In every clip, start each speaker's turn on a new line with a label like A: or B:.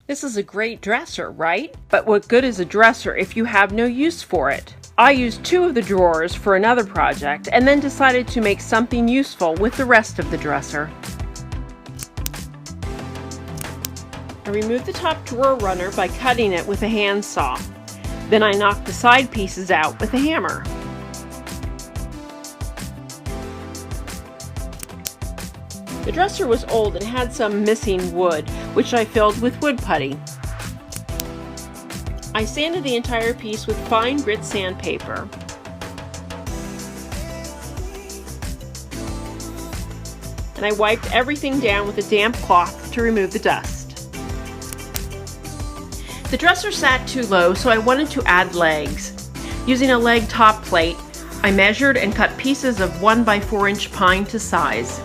A: This is a great dresser, right? But what good is a dresser if you have no use for it? I used 2 of the drawers for another project and then decided to make something useful with the rest of the dresser. I removed the top drawer runner by cutting it with a handsaw. Then I knocked the side pieces out with a hammer. The dresser was old and had some missing wood, which I filled with wood putty. I sanded the entire piece with fine grit sandpaper. And I wiped everything down with a damp cloth to remove the dust. The dresser sat too low, so I wanted to add legs. Using a leg top plate, I measured and cut pieces of 1x4 inch pine to size.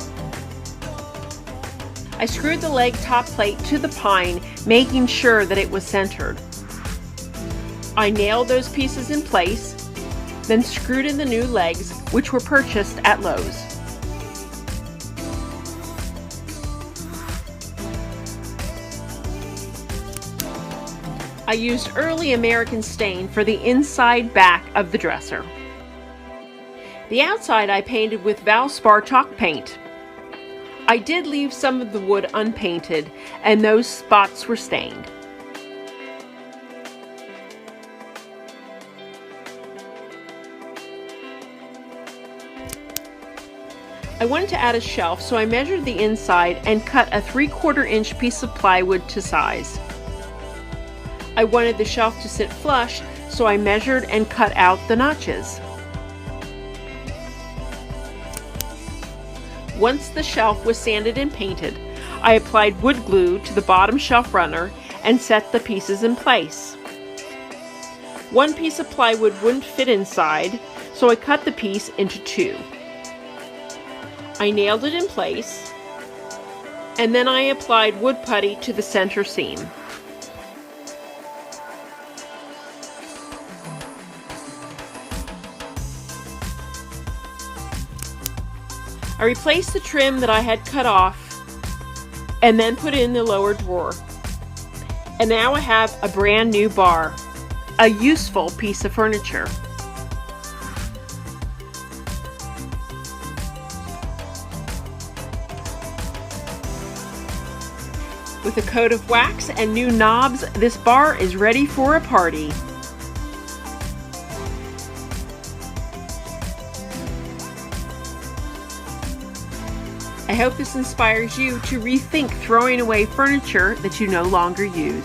A: I screwed the leg top plate to the pine, making sure that it was centered. I nailed those pieces in place, then screwed in the new legs, which were purchased at Lowe's. I used early American stain for the inside back of the dresser. The outside I painted with Valspar chalk paint. I did leave some of the wood unpainted, and those spots were stained. I wanted to add a shelf, so I measured the inside and cut a 3/4 inch piece of plywood to size. I wanted the shelf to sit flush, so I measured and cut out the notches. Once the shelf was sanded and painted, I applied wood glue to the bottom shelf runner and set the pieces in place. One piece of plywood wouldn't fit inside, so I cut the piece into 2. I nailed it in place, and then I applied wood putty to the center seam. I replaced the trim that I had cut off and then put in the lower drawer. And now I have a brand new bar, a useful piece of furniture. With a coat of wax and new knobs, this bar is ready for a party. I hope this inspires you to rethink throwing away furniture that you no longer use.